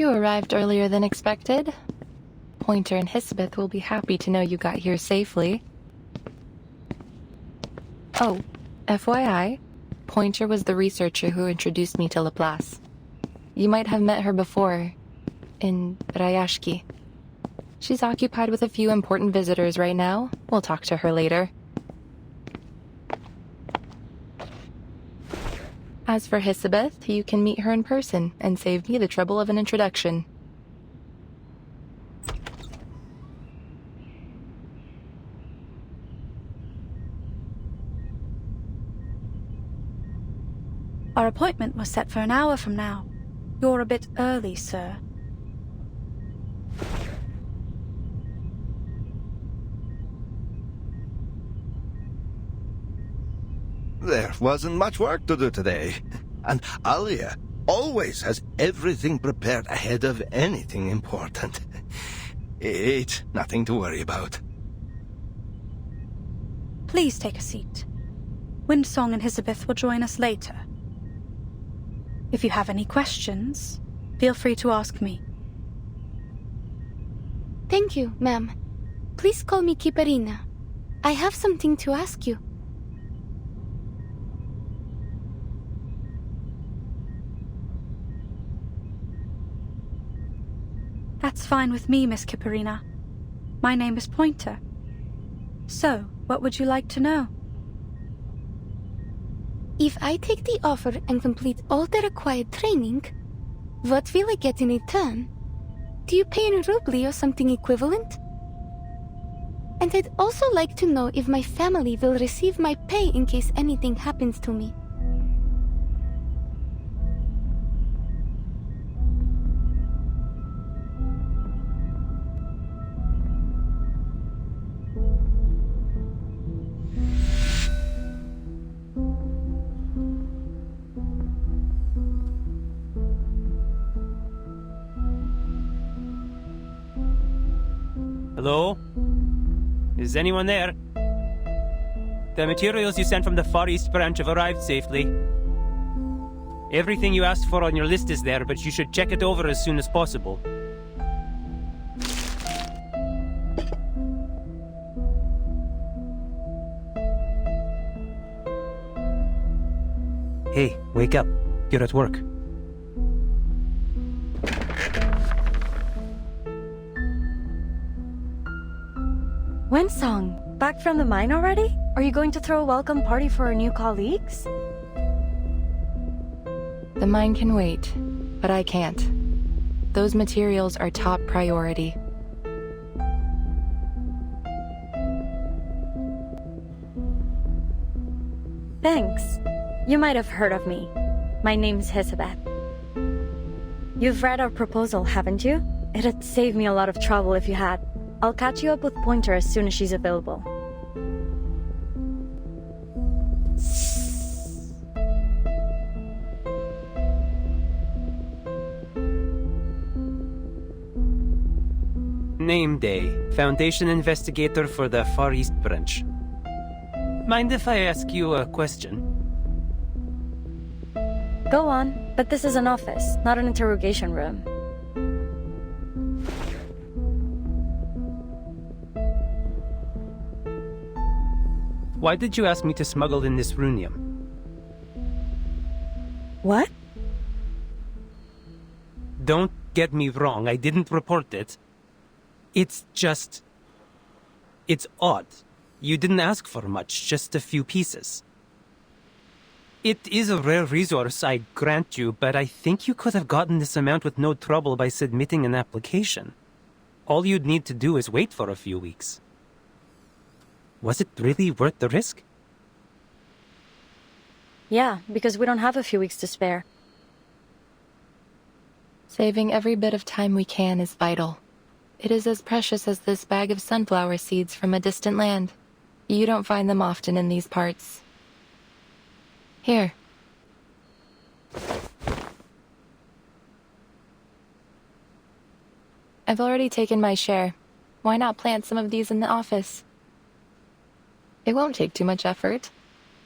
You arrived earlier than expected. Pointer and Hisabeth will be happy to know you got here safely. Oh, FYI, Pointer was the researcher who introduced me to Laplace. You might have met her before, in Rayashki. She's occupied with a few important visitors right now. We'll talk to her later. As for Hisabeth, you can meet her in person and save me the trouble of an introduction. Our appointment was set for an hour from now. You're a bit early, sir. There wasn't much work to do today. And Alia always has everything prepared ahead of anything important. It's nothing to worry about. Please take a seat. Windsong and Hisabeth will join us later. If you have any questions, feel free to ask me. Thank you, ma'am. Please call me Kiparina. I have something to ask you. That's fine with me, Miss Kiparina. My name is Pointer. So, what would you like to know? If I take the offer and complete all the required training, what will I get in return? Do you pay in rubli or something equivalent? And I'd also like to know if my family will receive my pay in case anything happens to me. Hello? Is anyone there? The materials you sent from the Far East branch have arrived safely. Everything you asked for on your list is there, but you should check it over as soon as possible. Hey, wake up. You're at work. Windsong, back from the mine already? Are you going to throw a welcome party for our new colleagues? The mine can wait, but I can't. Those materials are top priority. Thanks. You might have heard of me. My name's Hisabeth. You've read our proposal, haven't you? It'd save me a lot of trouble if you had. I'll catch you up with Pointer as soon as she's available. Name Day, Foundation Investigator for the Far East Branch. Mind if I ask you a question? Go on, but this is an office, not an interrogation room. Why did you ask me to smuggle in this runium? What? Don't get me wrong, I didn't report it. It's just... it's odd. You didn't ask for much, just a few pieces. It is a rare resource, I grant you, but I think you could have gotten this amount with no trouble by submitting an application. All you'd need to do is wait for a few weeks. Was it really worth the risk? Yeah, because we don't have a few weeks to spare. Saving every bit of time we can is vital. It is as precious as this bag of sunflower seeds from a distant land. You don't find them often in these parts. Here. I've already taken my share. Why not plant some of these in the office? It won't take too much effort.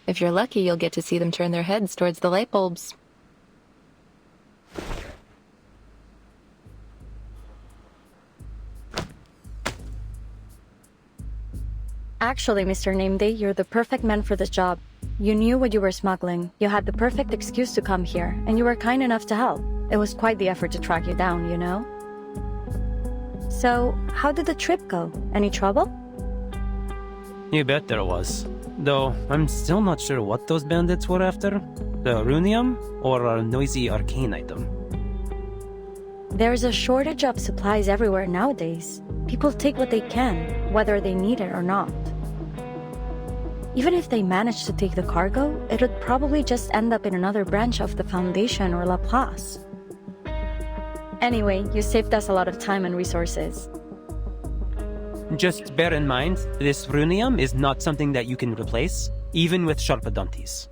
If you're lucky, you'll get to see them turn their heads towards the light bulbs. Actually, Mr. Nameday, you're the perfect man for this job. You knew what you were smuggling, you had the perfect excuse to come here, and you were kind enough to help. It was quite the effort to track you down, you know? So, how did the trip go? Any trouble? You bet there was. Though, I'm still not sure what those bandits were after. The runium, or a noisy arcane item. There's a shortage of supplies everywhere nowadays. People take what they can, whether they need it or not. Even if they manage to take the cargo, it would probably just end up in another branch of the Foundation or Laplace. Anyway, you saved us a lot of time and resources. Just bear in mind, this runium is not something that you can replace, even with Sharpadontis.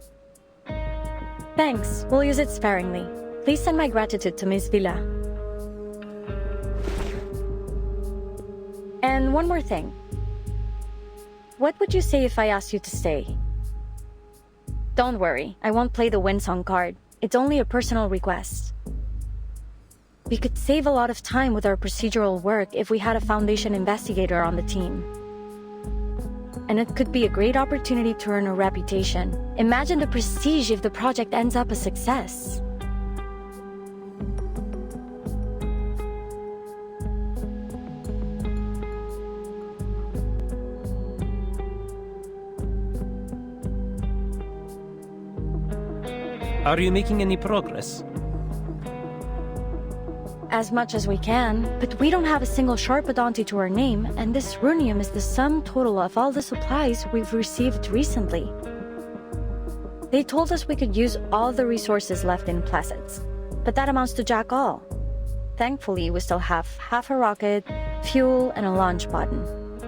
Thanks, we'll use it sparingly. Please send my gratitude to Miss Villa. And one more thing. What would you say if I asked you to stay? Don't worry, I won't play the Windsong card. It's only a personal request. We could save a lot of time with our procedural work if we had a Foundation investigator on the team. And it could be a great opportunity to earn a reputation. Imagine the prestige if the project ends up a success. Are you making any progress? As much as we can, but we don't have a single Sharpadonti to our name, and this runium is the sum total of all the supplies we've received recently. They told us we could use all the resources left in Placids, but that amounts to jack all. Thankfully, we still have half a rocket, fuel, and a launch button.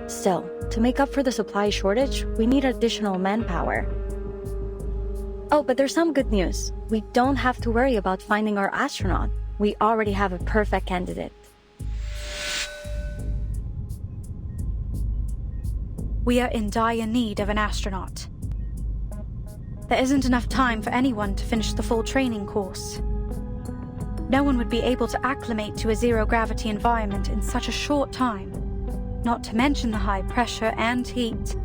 Still, to make up for the supply shortage, we need additional manpower. Oh, but there's some good news. We don't have to worry about finding our astronaut. We already have a perfect candidate. We are in dire need of an astronaut. There isn't enough time for anyone to finish the full training course. No one would be able to acclimate to a zero-gravity environment in such a short time, not to mention the high pressure and heat.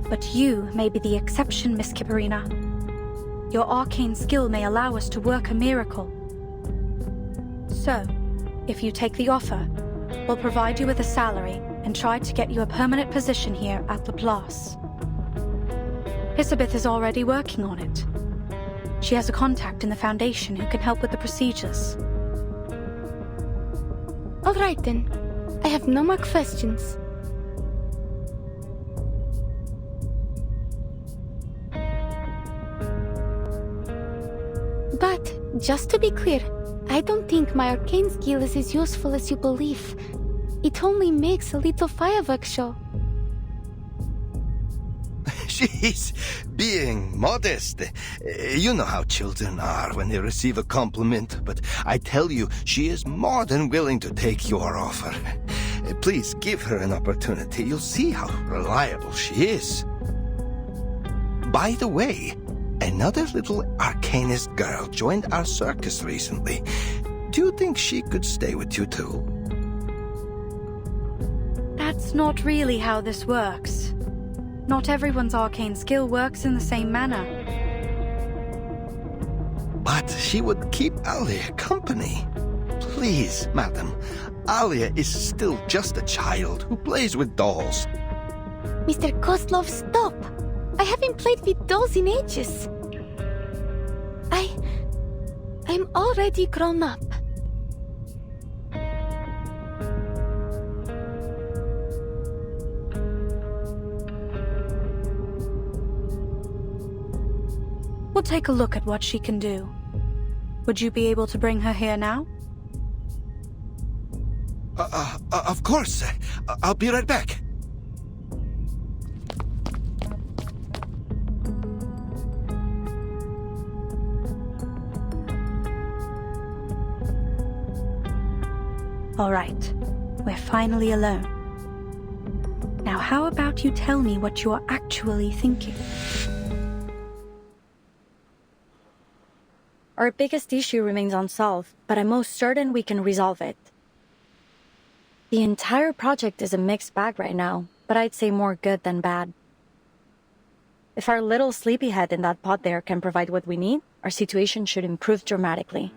But you may be the exception, Miss Kipperina. Your arcane skill may allow us to work a miracle. So, if you take the offer, we'll provide you with a salary and try to get you a permanent position here at Laplace. Elizabeth is already working on it. She has a contact in the Foundation who can help with the procedures. All right then. I have no more questions. But, just to be clear, I don't think my arcane skill is as useful as you believe. It only makes a little fireworks show. She's being modest. You know how children are when they receive a compliment, but I tell you, she is more than willing to take your offer. Please give her an opportunity. You'll see how reliable she is. By the way, another little arcanist girl joined our circus recently. Do you think she could stay with you too? That's not really how this works. Not everyone's arcane skill works in the same manner. But she would keep Alia company. Please, madam, Alia is still just a child who plays with dolls. Mr. Kozlov, stop! I haven't played with dolls in ages. I'm already grown up. We'll take a look at what she can do. Would you be able to bring her here now? Of course. I'll be right back. All right, we're finally alone. Now how about you tell me what you are actually thinking? Our biggest issue remains unsolved, but I'm most certain we can resolve it. The entire project is a mixed bag right now. but I'd say more good than bad. If our little sleepyhead in that pot there can provide what we need, our situation should improve dramatically.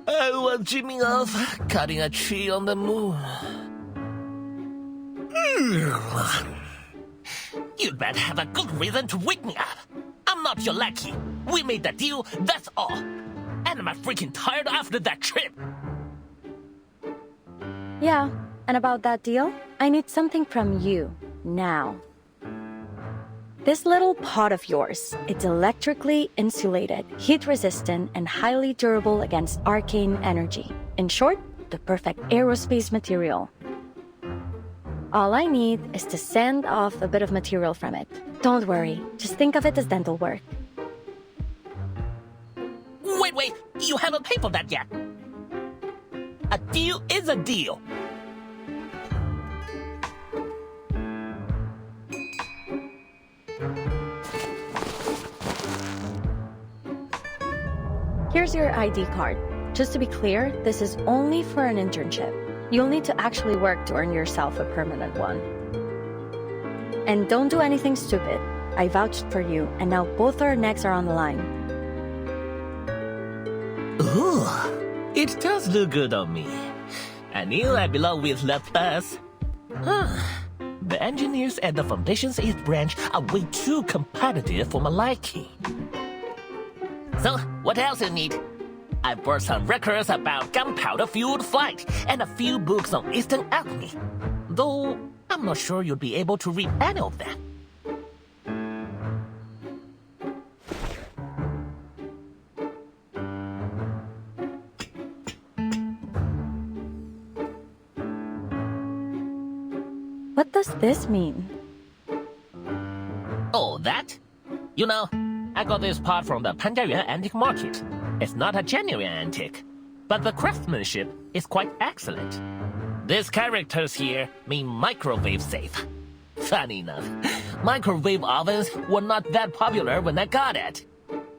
I was dreaming of cutting a tree on the moon. You'd better have a good reason to wake me up. I'm not your lackey. We made the deal, that's all. And I'm freaking tired after that trip. Yeah, and about that deal, I need something from you, now. This little pot of yours, it's electrically insulated, heat-resistant, and highly durable against arcane energy. In short, the perfect aerospace material. All I need is to send off a bit of material from it. Don't worry, just think of it as dental work. Wait, you haven't paid for that yet. A deal is a deal. Here's your ID card. Just to be clear, this is only for an internship. You'll need to actually work to earn yourself a permanent one. And don't do anything stupid. I vouched for you, and now both our necks are on the line. Ooh, it does look good on me. I knew I belong with the bus. The engineers at the Foundation's East Branch are way too competitive for my liking. So, what else you need? I brought some records about gunpowder-fueled flight and a few books on Eastern alchemy. Though, I'm not sure you'll be able to read any of them. What does this mean? Oh, that? You know, I got this part from the Panjiayuan antique market. It's not a genuine antique, but the craftsmanship is quite excellent. These characters here mean microwave safe. Funny enough, microwave ovens were not that popular when I got it.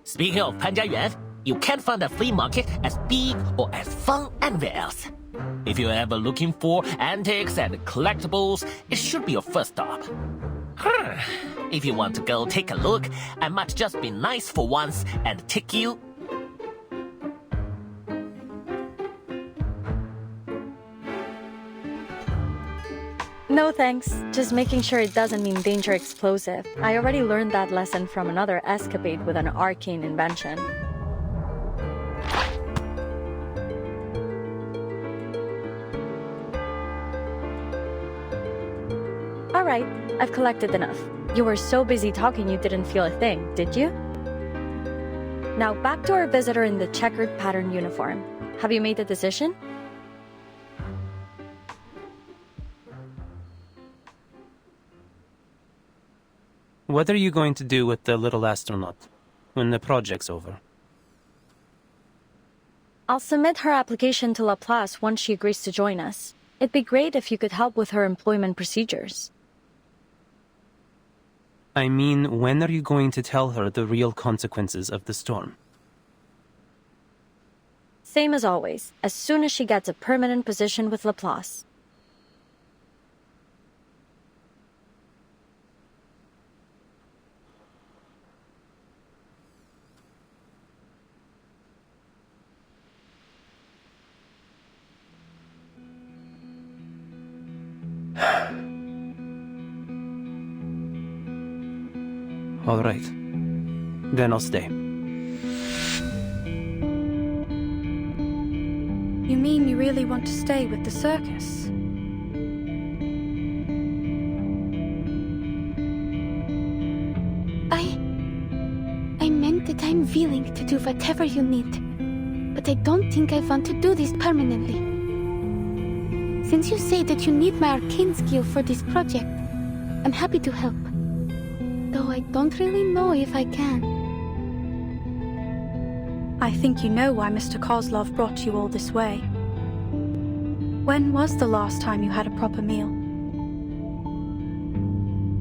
Speaking of Panjiayuan, you can't find a flea market as big or as fun anywhere else. If you're ever looking for antiques and collectibles, it should be your first stop. If you want to go take a look, I might just be nice for once and take you. No thanks. Just making sure it doesn't mean danger explosive. I already learned that lesson from another escapade with an arcane invention. Alright, I've collected enough. You were so busy talking you didn't feel a thing, did you? Now back to our visitor in the checkered pattern uniform. Have you made a decision? What are you going to do with the little astronaut when the project's over? I'll submit her application to Laplace once she agrees to join us. It'd be great if you could help with her employment procedures. I mean, when are you going to tell her the real consequences of the storm? Same as always, as soon as she gets a permanent position with Laplace. All right. Then I'll stay. You mean you really want to stay with the circus? I meant that I'm willing to do whatever you need, but I don't think I want to do this permanently. Since you say that you need my arcane skill for this project, I'm happy to help. Though I don't really know if I can. I think you know why Mr. Kozlov brought you all this way. When was the last time you had a proper meal?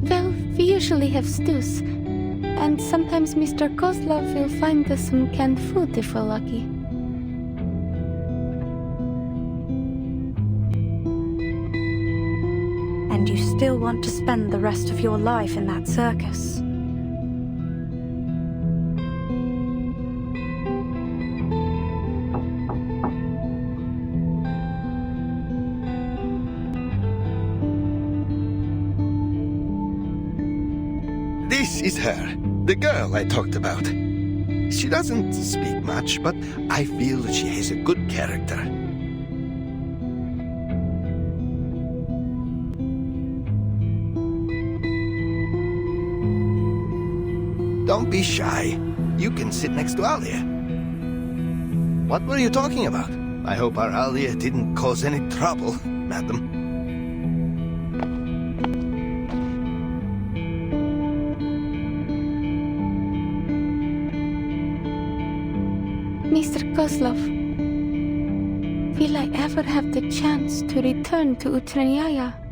Well, we usually have stews. And sometimes Mr. Kozlov will find us some canned food if we're lucky. still want to spend the rest of your life in that circus. This is her, the girl I talked about. She doesn't speak much, but I feel that she has a good character. Don't be shy. You can sit next to Alia. What were you talking about? I hope our Alia didn't cause any trouble, madam. Mr. Kozlov, will I ever have the chance to return to Utranyaya?